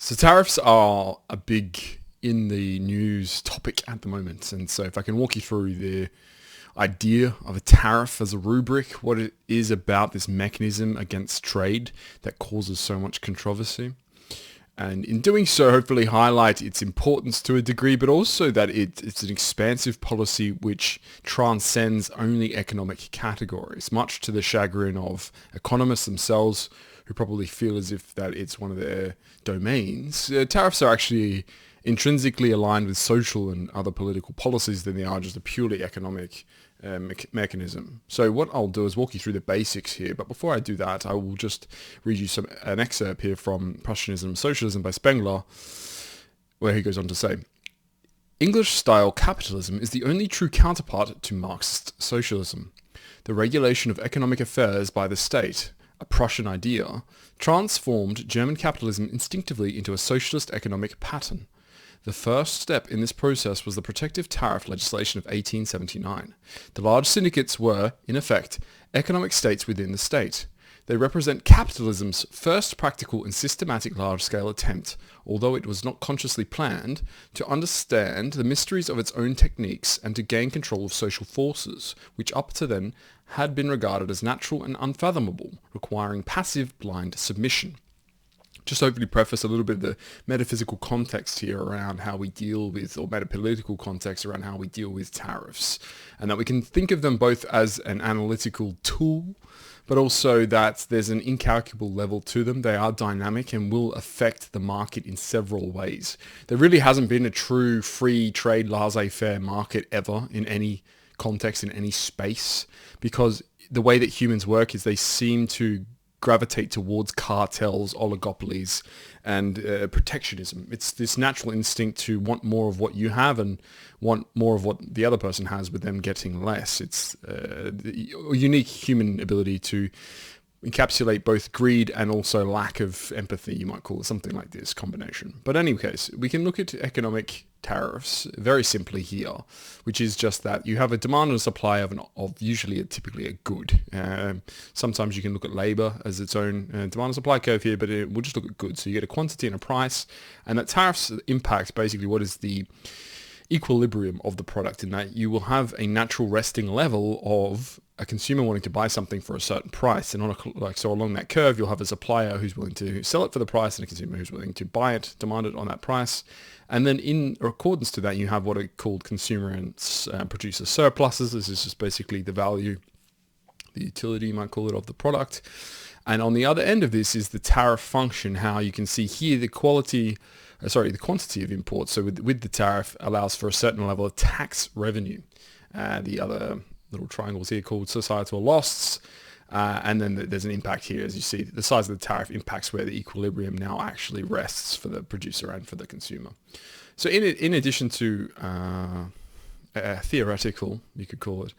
So tariffs are a big in the news topic at the moment. And so if I can walk you through the idea of a tariff as a rubric, what it is about this mechanism against trade that causes so much controversy. And in doing so, hopefully highlight its importance to a degree, but also that it's an expansive policy which transcends only economic categories, much to the chagrin of economists themselves, who probably feel as if that it's one of their domains. Tariffs are actually intrinsically aligned with social and other political policies than they are just a purely economic mechanism. So what I'll do is walk you through the basics here, but before I do that, I will just read you an excerpt here from Prussianism and Socialism by Spengler, where he goes on to say, English-style capitalism is the only true counterpart to Marxist socialism. The regulation of economic affairs by the state, a Prussian idea, transformed German capitalism instinctively into a socialist economic pattern. The first step in this process was the protective tariff legislation of 1879. The large syndicates were, in effect, economic states within the state. They represent capitalism's first practical and systematic large-scale attempt, although it was not consciously planned, to understand the mysteries of its own techniques and to gain control of social forces, which up to then had been regarded as natural and unfathomable, requiring passive, blind submission. Just hopefully preface a little bit of the metaphysical context here around how we deal with, or metapolitical context around how we deal with tariffs, and that we can think of them both as an analytical tool, but also that there's an incalculable level to them. They are dynamic and will affect the market in several ways. There really hasn't been a true free trade laissez-faire market ever in any context, in any space, because the way that humans work is they seem to gravitate towards cartels, oligopolies, and protectionism. It's this natural instinct to want more of what you have and want more of what the other person has, with them getting less. It's a unique human ability to encapsulate both greed and also lack of empathy, you might call it something like this combination. But in any case, we can look at economic tariffs very simply here, which is just that you have a demand and a supply of usually typically a good. Sometimes you can look at labor as its own demand and supply curve here, but we'll just look at goods. So you get a quantity and a price, and that tariffs impact basically what is the equilibrium of the product, in that you will have a natural resting level of a consumer wanting to buy something for a certain price, and so along that curve you'll have a supplier who's willing to sell it for the price and a consumer who's willing to buy it, demand it on that price, and then in accordance to that you have what are called consumer and producer surpluses. This is just basically the value, the utility you might call it, of the product. And on the other end of this is the tariff function, how you can see here the quantity of imports. So with the tariff allows for a certain level of tax revenue. The other little triangles here called societal loss. And then there's an impact here, as you see. The size of the tariff impacts where the equilibrium now actually rests for the producer and for the consumer. So in addition to a theoretical, you could call it,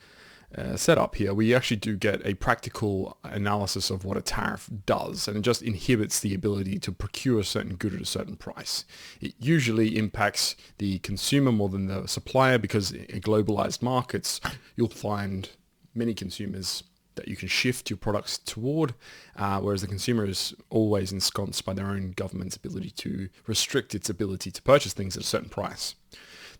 setup here, we actually do get a practical analysis of what a tariff does, and it just inhibits the ability to procure a certain good at a certain price. It usually impacts the consumer more than the supplier, because in globalized markets you'll find many consumers that you can shift your products toward, whereas the consumer is always ensconced by their own government's ability to restrict its ability to purchase things at a certain price.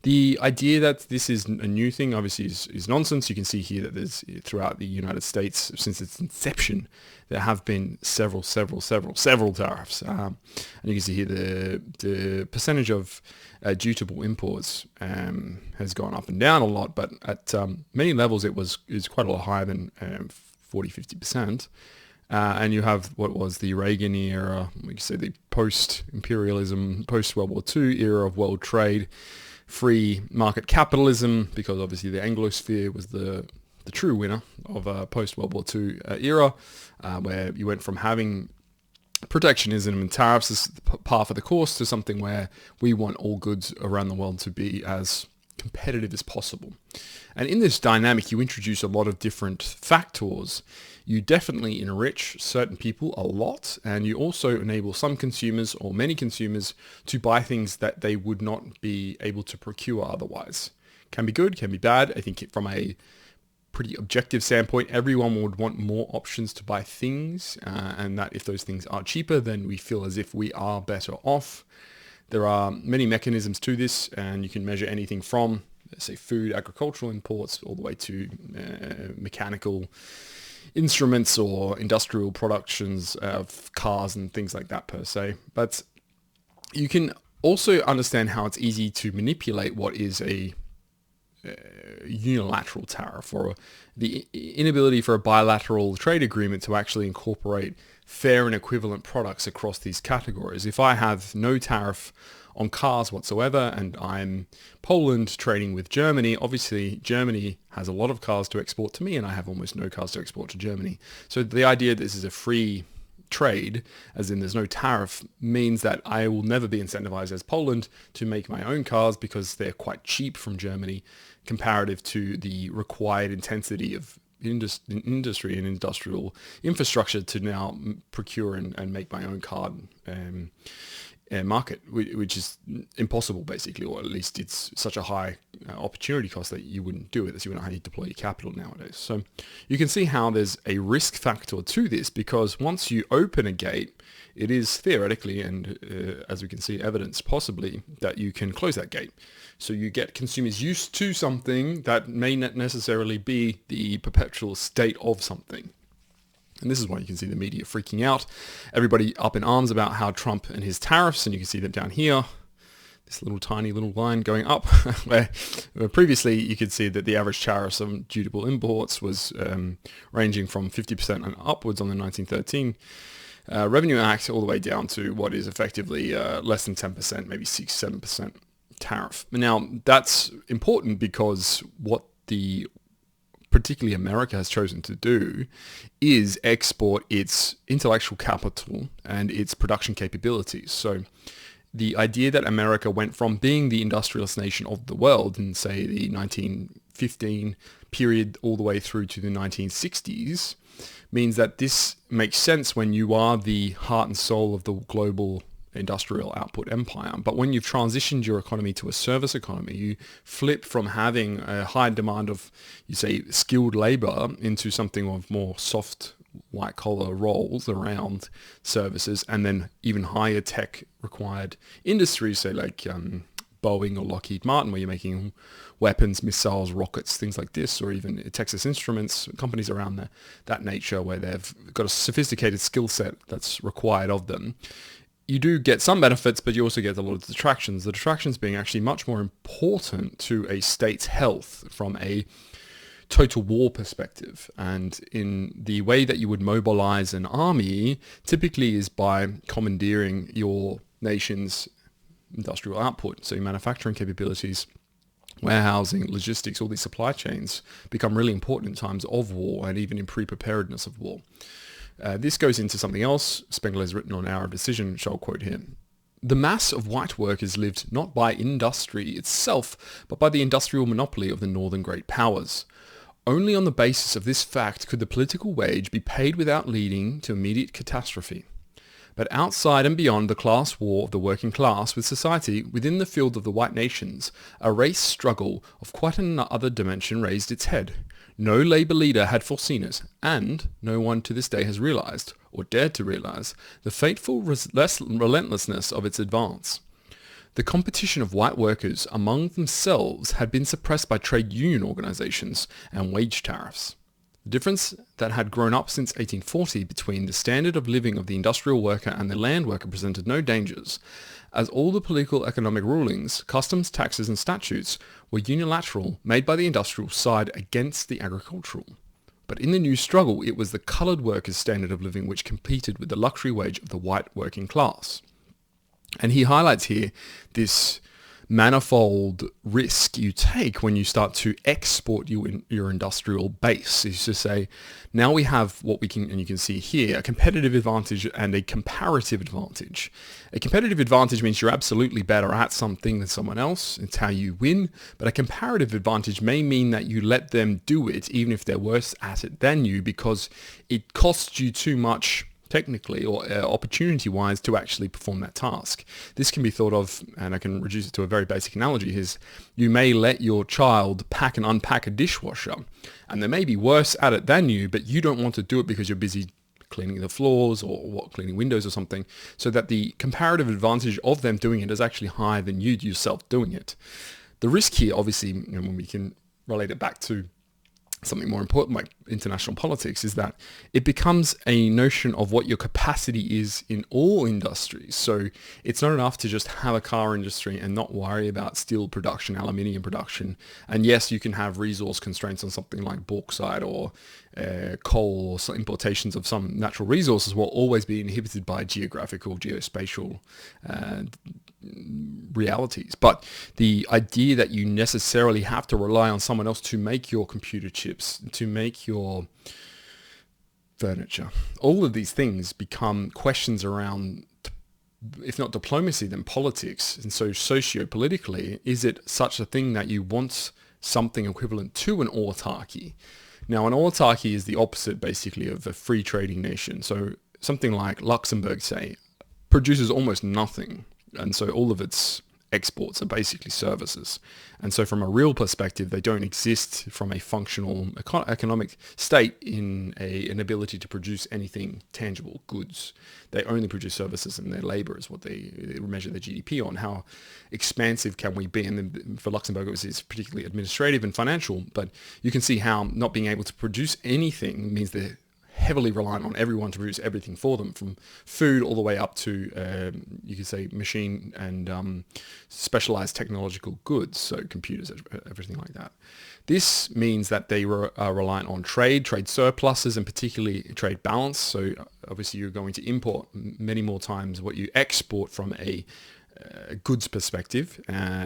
The idea that this is a new thing obviously is nonsense. You can see here that there's, throughout the United States, since its inception, there have been several tariffs. And you can see here the percentage of dutiable imports has gone up and down a lot, but at many levels is quite a lot higher than 40-50%. And you have what was the Reagan era, we could say the post-imperialism, post-World War II era of world trade, free market capitalism, because obviously the Anglosphere was the true winner of post-World War II era, where you went from having protectionism and tariffs as par for the course to something where we want all goods around the world to be as competitive as possible. And in this dynamic, you introduce a lot of different factors. You definitely enrich certain people a lot, and you also enable some consumers or many consumers to buy things that they would not be able to procure otherwise. Can be good, can be bad. I think from a pretty objective standpoint, everyone would want more options to buy things, and that if those things are cheaper, then we feel as if we are better off. There are many mechanisms to this, and you can measure anything from, say, food, agricultural imports, all the way to mechanical instruments or industrial productions of cars and things like that per se. But you can also understand how it's easy to manipulate what is a unilateral tariff, or the inability for a bilateral trade agreement to actually incorporate fair and equivalent products across these categories. If I have no tariff on cars whatsoever and I'm Poland trading with Germany, obviously Germany has a lot of cars to export to me and I have almost no cars to export to Germany. So the idea that this is a free trade, as in there's no tariff, means that I will never be incentivized as Poland to make my own cars because they're quite cheap from Germany comparative to the required intensity of industry and industrial infrastructure to now procure and make my own car market, which is impossible basically, or at least it's such a high opportunity cost that you wouldn't do it, as you wouldn't know how you deploy your capital nowadays. So you can see how there's a risk factor to this, because once you open a gate, it is theoretically, and as we can see evidence possibly, that you can close that gate. So you get consumers used to something that may not necessarily be the perpetual state of something. And this is why you can see the media freaking out. Everybody up in arms about how Trump and his tariffs, and you can see them down here, this little tiny little line going up, where previously you could see that the average tariffs on dutiable imports was ranging from 50% and upwards on the 1913 Revenue Act, all the way down to what is effectively less than 10%, maybe 6-7% tariff. Now, that's important because what the particularly America has chosen to do is export its intellectual capital and its production capabilities. So the idea that America went from being the industrialist nation of the world in, say, the 1915 period all the way through to the 1960s means that this makes sense when you are the heart and soul of the global industrial output empire. But when you've transitioned your economy to a service economy, you flip from having a high demand of, you say, skilled labor into something of more soft white collar roles around services, and then even higher tech required industries, say like Boeing or Lockheed Martin, where you're making weapons, missiles, rockets, things like this, or even Texas Instruments, companies around that nature where they've got a sophisticated skill set that's required of them. You do get some benefits, but you also get a lot of detractions. The detractions being actually much more important to a state's health from a total war perspective. And in the way that you would mobilize an army typically is by commandeering your nation's industrial output. So your manufacturing capabilities, warehousing, logistics, all these supply chains become really important in times of war and even in pre-preparedness of war. This goes into something else Spengler has written on Hour of Decision, which I'll quote here. The mass of white workers lived not by industry itself, but by the industrial monopoly of the northern great powers. Only on the basis of this fact could the political wage be paid without leading to immediate catastrophe. But outside and beyond the class war of the working class with society, within the field of the white nations, a race struggle of quite another dimension raised its head. No labour leader had foreseen it, and no one to this day has realised, or dared to realise, the fateful relentlessness of its advance. The competition of white workers among themselves had been suppressed by trade union organisations and wage tariffs. The difference that had grown up since 1840 between the standard of living of the industrial worker and the land worker presented no dangers, as all the political economic rulings, customs, taxes and statutes were unilateral, made by the industrial side against the agricultural. But in the new struggle, it was the coloured workers' standard of living which competed with the luxury wage of the white working class. And he highlights here this manifold risk you take when you start to export your industrial base, is to say, now we have what we can, and you can see here, a competitive advantage and a comparative advantage. A competitive advantage means you're absolutely better at something than someone else. It's how you win. But a comparative advantage may mean that you let them do it even if they're worse at it than you, because it costs you too much technically or opportunity-wise to actually perform that task. This can be thought of, and I can reduce it to a very basic analogy, is you may let your child pack and unpack a dishwasher, and they may be worse at it than you, but you don't want to do it because you're busy cleaning the floors or cleaning windows or something, so that the comparative advantage of them doing it is actually higher than you yourself doing it. The risk here, obviously, when we can relate it back to something more important like international politics, is that it becomes a notion of what your capacity is in all industries. So it's not enough to just have a car industry and not worry about steel production, aluminium production. And yes, you can have resource constraints on something like bauxite or coal, or importations of some natural resources will always be inhibited by geographical, geospatial realities. But the idea that you necessarily have to rely on someone else to make your computer chips, to make your furniture, all of these things become questions around, if not diplomacy, then politics. And so socio-politically, is it such a thing that you want something equivalent to an autarky? Now, an autarky is the opposite, basically, of a free trading nation. So something like Luxembourg, say, produces almost nothing. And so all of its exports are basically services. And so from a real perspective, they don't exist from a functional economic state in an ability to produce anything tangible, goods. They only produce services, and their labor is what they measure their GDP on. How expansive can we be? And then for Luxembourg, it's particularly administrative and financial, but you can see how not being able to produce anything means they're heavily reliant on everyone to produce everything for them, from food all the way up to, you could say, machine and specialized technological goods, so computers, everything like that. This means that they are reliant on trade surpluses, and particularly trade balance. So obviously you're going to import many more times what you export from a goods perspective.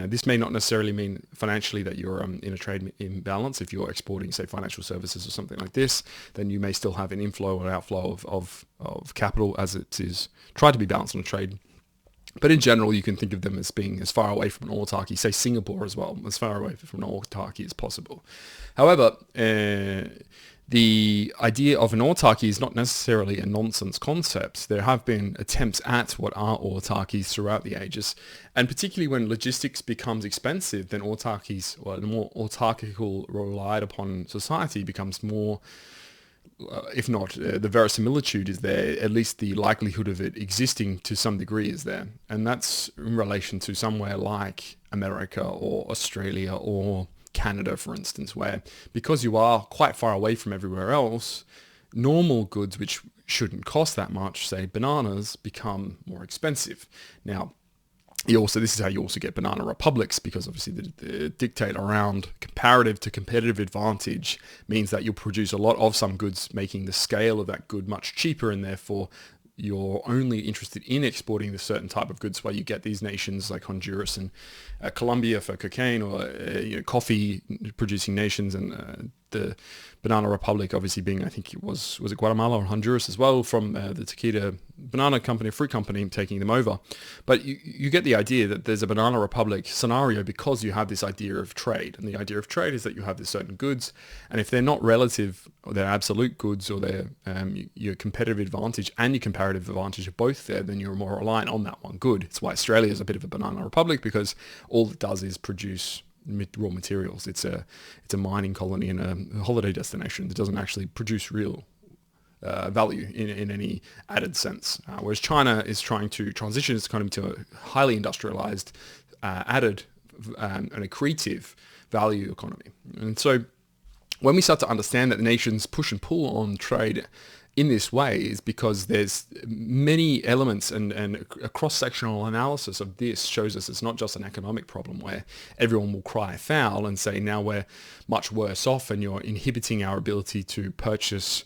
This may not necessarily mean financially that you're in a trade imbalance. If you're exporting, say, financial services or something like this, then you may still have an inflow or outflow of capital as it is tried to be balanced on a trade. But in general, you can think of them as being as far away from an autarky, say Singapore as well, as far away from an autarky as possible. However, the idea of an autarky is not necessarily a nonsense concept. There have been attempts at what are autarkies throughout the ages, and particularly when logistics becomes expensive, then autarkies, or the more autarchical relied upon society becomes more, if not the verisimilitude is there, at least the likelihood of it existing to some degree is there. And that's in relation to somewhere like America or Australia or Canada, for instance, where because you are quite far away from everywhere else, normal goods which shouldn't cost that much, say bananas, become more expensive. Now, this is how you also get banana republics, because obviously the dictate around comparative to competitive advantage means that you'll produce a lot of some goods, making the scale of that good much cheaper, and therefore you're only interested in exporting the certain type of goods, where you get these nations like Honduras and Colombia for cocaine, or coffee producing nations, and the Banana Republic obviously being, I think it was it Guatemala or Honduras as well, from the Tequila banana company, fruit company, taking them over. But you get the idea that there's a Banana Republic scenario because you have this idea of trade. And the idea of trade is that you have this certain goods, and if they're not relative, or they're absolute goods, or they're your competitive advantage and your comparative advantage are both there, then you're more reliant on that one good. It's why Australia is a bit of a Banana Republic, because all it does is produce raw materials. It's a mining colony and a holiday destination that doesn't actually produce real value in any added sense. Whereas China is trying to transition its economy to a highly industrialized, added and accretive value economy. And so when we start to understand that the nations push and pull on trade in this way, is because there's many elements, and a cross-sectional analysis of this shows us it's not just an economic problem where everyone will cry foul and say, now we're much worse off and you're inhibiting our ability to purchase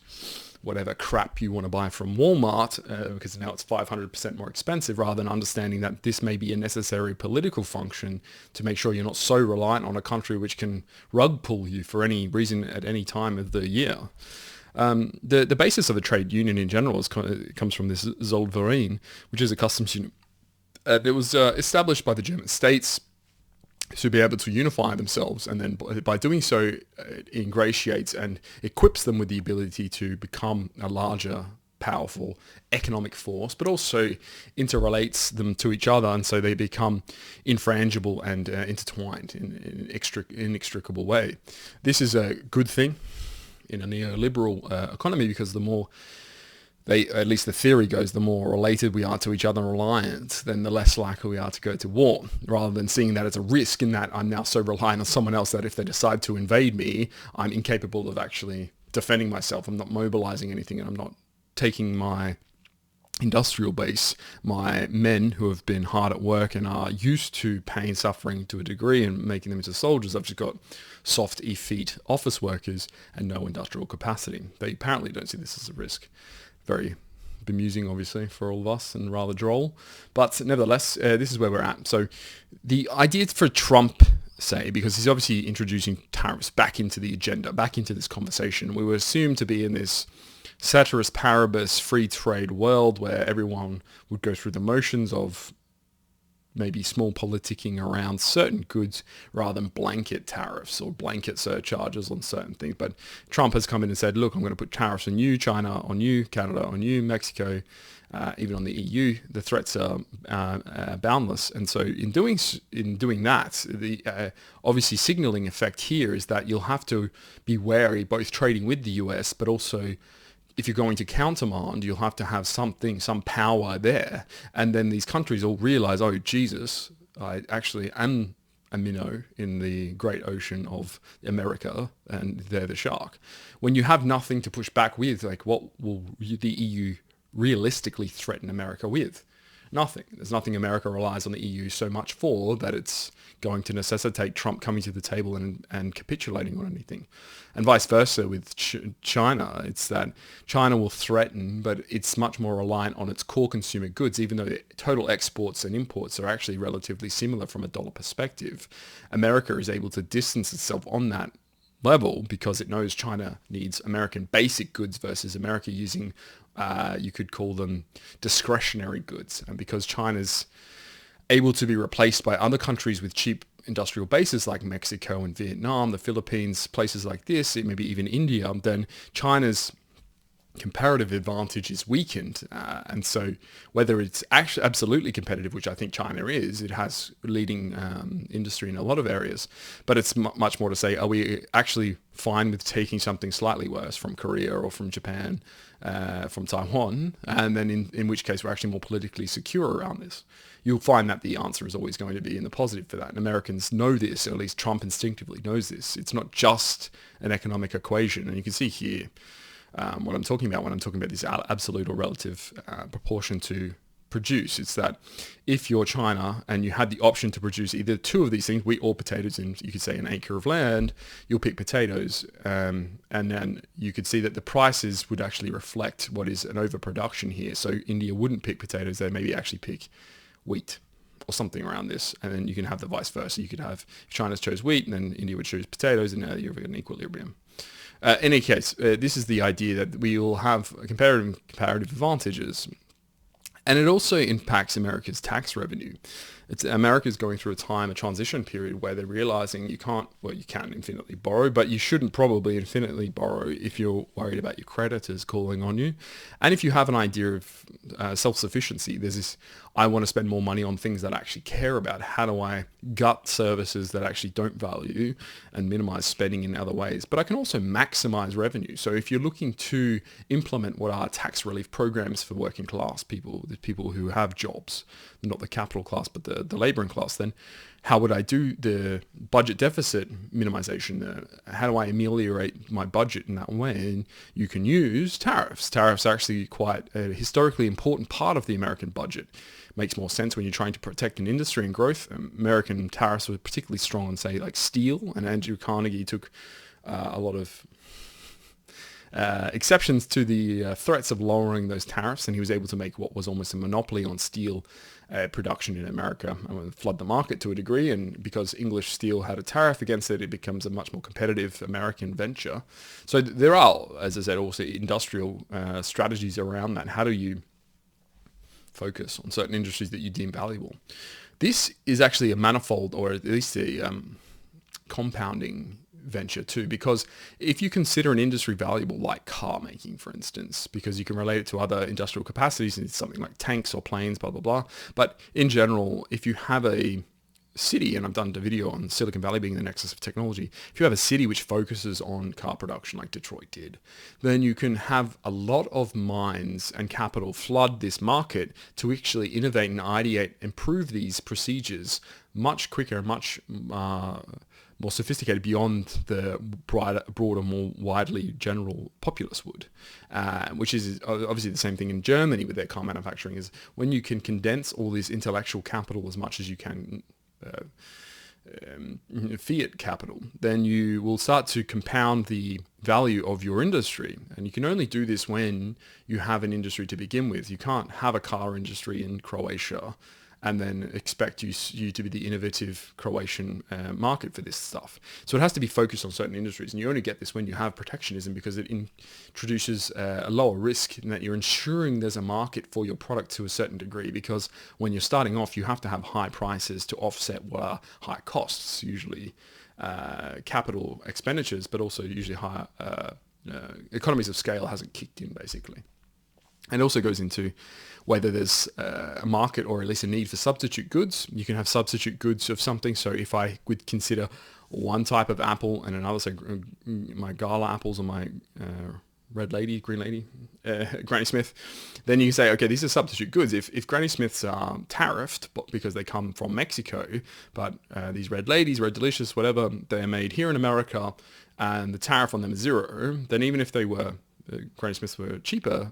whatever crap you want to buy from Walmart because now it's 500% more expensive, rather than understanding that this may be a necessary political function to make sure you're not so reliant on a country which can rug pull you for any reason at any time of the year. The basis of a trade union in general comes from this Zollverein, which is a customs union. It was established by the German states to be able to unify themselves, and then by doing so, it ingratiates and equips them with the ability to become a larger powerful economic force, but also interrelates them to each other, and so they become infrangible and intertwined in inextricable way. This is a good thing in a neoliberal economy, because the more at least the theory goes, the more related we are to each other and reliant, then the less likely we are to go to war, rather than seeing that as a risk in that I'm now so reliant on someone else that if they decide to invade me, I'm incapable of actually defending myself. I'm not mobilizing anything, and I'm not taking my industrial base, my men who have been hard at work and are used to pain, suffering to a degree, and making them into soldiers. I've just got soft, effete office workers and no industrial capacity. They apparently don't see this as a risk. Very bemusing, obviously, for all of us, and rather droll. But nevertheless, this is where we're at. So the idea for Trump, say, because he's obviously introducing tariffs back into the agenda, back into this conversation, we were assumed to be in this ceteris paribus free trade world where everyone would go through the motions of maybe small politicking around certain goods rather than blanket tariffs or blanket surcharges on certain things. But Trump has come in and said, look, I'm going to put tariffs on you, China on you, Canada on you, Mexico, even on the EU. The threats are boundless. And so in doing that, the obviously signaling effect here is that you'll have to be wary, both trading with the US, but also if you're going to countermand, you'll have to have something, some power there. And then these countries all realize, oh, Jesus, I actually am a minnow in the great ocean of America, and they're the shark. When you have nothing to push back with, like, what will the EU realistically threaten America with? Nothing. There's nothing America relies on the EU so much for that it's going to necessitate Trump coming to the table and capitulating on anything. And vice versa with China. It's that China will threaten, but it's much more reliant on its core consumer goods, even though the total exports and imports are actually relatively similar from a dollar perspective. America is able to distance itself on that level because it knows China needs American basic goods versus America using, you could call them discretionary goods. And because China's able to be replaced by other countries with cheap industrial bases like Mexico and Vietnam, the Philippines, places like this, maybe even India, then China's comparative advantage is weakened. And so whether it's actually absolutely competitive, which I think China is, it has leading industry in a lot of areas, but it's much more to say, are we actually fine with taking something slightly worse from Korea or from Japan, from Taiwan, and then in which case we're actually more politically secure around this? You'll find that the answer is always going to be in the positive for that. And Americans know this, or at least Trump instinctively knows this. It's not just an economic equation. And you can see here what I'm talking about when I'm talking about this absolute or relative proportion to produce. It's that if you're China and you had the option to produce either two of these things, wheat or potatoes, in, you could say, an acre of land, you'll pick potatoes. And then you could see that the prices would actually reflect what is an overproduction here. So India wouldn't pick potatoes. They maybe actually pick wheat or something around this. And then you can have the vice versa. You could have, if China chose wheat, and then India would choose potatoes, and now you've got an equilibrium. In any case, this is the idea that we will have comparative advantages. And it also impacts America's tax revenue. America's going through a transition period where they're realizing you can infinitely borrow, but you shouldn't probably infinitely borrow if you're worried about your creditors calling on you. And if you have an idea of self-sufficiency, there's this, I want to spend more money on things that I actually care about. How do I gut services that I actually don't value and minimize spending in other ways? But I can also maximize revenue. So if you're looking to implement what are tax relief programs for working class people, the people who have jobs, not the capital class, but the laboring class, then how would I do the budget deficit minimization? How do I ameliorate my budget in that way? And you can use tariffs. Tariffs are actually quite a historically important part of the American budget. Makes more sense when you're trying to protect an industry and growth. American tariffs were particularly strong on, say, like steel, and Andrew Carnegie took a lot of exceptions to the threats of lowering those tariffs, and he was able to make what was almost a monopoly on steel production in America and flood the market to a degree. And because English steel had a tariff against it, it becomes a much more competitive American venture. So there are, as I said, also industrial strategies around that. How do you focus on certain industries that you deem valuable? This is actually a manifold, or at least a compounding venture too, because if you consider an industry valuable like car making, for instance, because you can relate it to other industrial capacities, and it's something like tanks or planes, blah, blah, blah. But in general, if you have a city, and I've done a video on Silicon Valley being the nexus of technology, if you have a city which focuses on car production like Detroit did, then you can have a lot of minds and capital flood this market to actually innovate and ideate, improve these procedures much quicker, much more sophisticated beyond the broader, more widely general populace would, which is obviously the same thing in Germany with their car manufacturing, is when you can condense all this intellectual capital as much as you can fiat capital, then you will start to compound the value of your industry. And you can only do this when you have an industry to begin with. You can't have a car industry in Croatia and then expect you to be the innovative Croatian market for this stuff. So it has to be focused on certain industries, and you only get this when you have protectionism, because it introduces a lower risk in that you're ensuring there's a market for your product to a certain degree, because when you're starting off, you have to have high prices to offset what are high costs, usually capital expenditures, but also usually higher economies of scale hasn't kicked in, basically. And it also goes into whether there's a market or at least a need for substitute goods. You can have substitute goods of something. So if I would consider one type of apple and another, so my gala apples or my red lady, green lady, Granny Smith, then you can say, okay, these are substitute goods. If Granny Smiths are tariffed because they come from Mexico, but these red ladies, Red Delicious, whatever, they're made here in America and the tariff on them is zero, then even if they were Granny Smiths were cheaper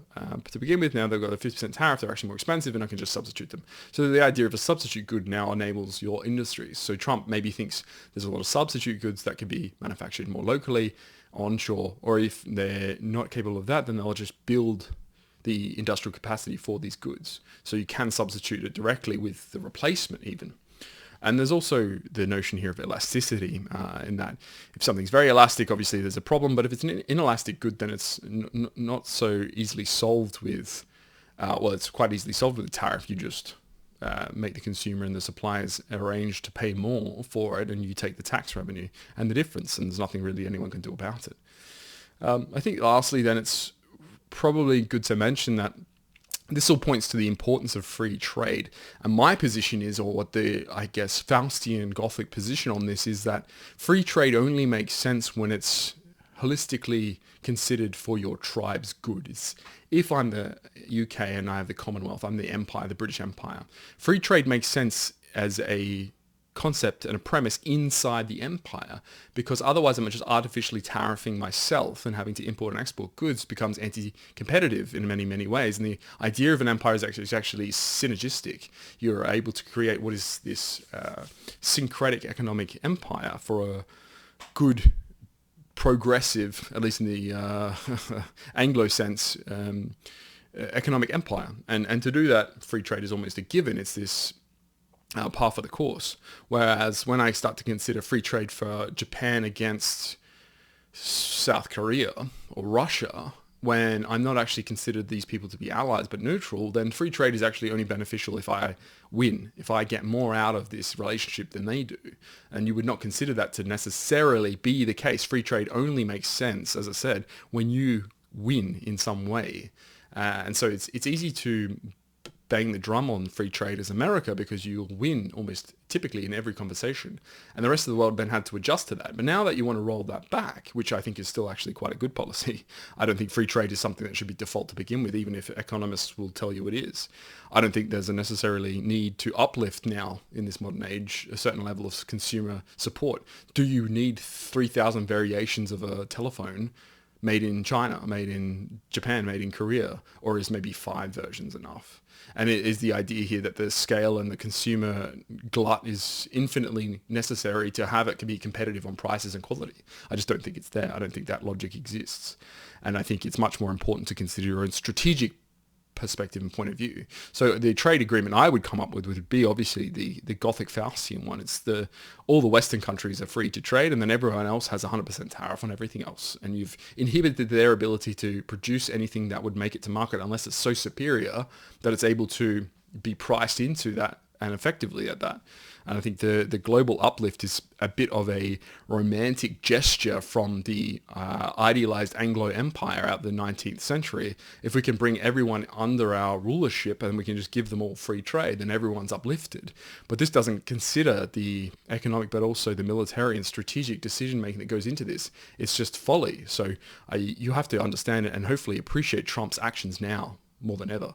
to begin with, now they've got a 50% tariff, they're actually more expensive, and I can just substitute them. So the idea of a substitute good now enables your industries. So Trump maybe thinks there's a lot of substitute goods that can be manufactured more locally, onshore, or if they're not capable of that, then they'll just build the industrial capacity for these goods. So you can substitute it directly with the replacement even. And there's also the notion here of elasticity, in that if something's very elastic, obviously there's a problem, but if it's an inelastic good, then it's not so easily solved with, it's quite easily solved with a tariff. You just make the consumer and the suppliers arrange to pay more for it, and you take the tax revenue and the difference, and there's nothing really anyone can do about it. I think lastly, then, it's probably good to mention that this all points to the importance of free trade. And my position is, or what the, I guess, Faustian Gothic position on this is, that free trade only makes sense when it's holistically considered for your tribe's good. If I'm the UK and I have the Commonwealth, I'm the Empire, the British Empire, free trade makes sense as a concept and a premise inside the empire, because otherwise I'm just artificially tariffing myself, and having to import and export goods becomes anti-competitive in many, many ways. And the idea of an empire is actually synergistic. You're able to create what is this syncretic economic empire for a good, progressive, at least in the Anglo sense, economic empire. And to do that, free trade is almost a given. It's this par for the course. Whereas when I start to consider free trade for Japan against South Korea or Russia, when I'm not actually considered these people to be allies but neutral, then free trade is actually only beneficial if I win, if I get more out of this relationship than they do. And you would not consider that to necessarily be the case. Free trade only makes sense, as I said, when you win in some way. And so it's easy to bang the drum on free trade as America, because you'll win almost typically in every conversation, and the rest of the world then had to adjust to that. But now that you want to roll that back, which I think is still actually quite a good policy, I don't think free trade is something that should be default to begin with, even if economists will tell you it is. I don't think there's a necessarily need to uplift now in this modern age a certain level of consumer support. Do you need 3,000 variations of a telephone made in China, made in Japan, made in Korea, or is maybe 5 versions enough? And it is the idea here that the scale and the consumer glut is infinitely necessary to have it can be competitive on prices and quality. I just don't think it's there. I don't think that logic exists. And I think it's much more important to consider your own strategic perspective and point of view. So the trade agreement I would come up with would be obviously the Gothic Faustian one. It's all the Western countries are free to trade, and then everyone else has 100% tariff on everything else. And you've inhibited their ability to produce anything that would make it to market unless it's so superior that it's able to be priced into that and effectively at that. And I think the global uplift is a bit of a romantic gesture from the idealized Anglo Empire out the 19th century. If we can bring everyone under our rulership and we can just give them all free trade, then everyone's uplifted. But this doesn't consider the economic, but also the military and strategic decision making that goes into this. It's just folly. So you have to understand it and hopefully appreciate Trump's actions now more than ever.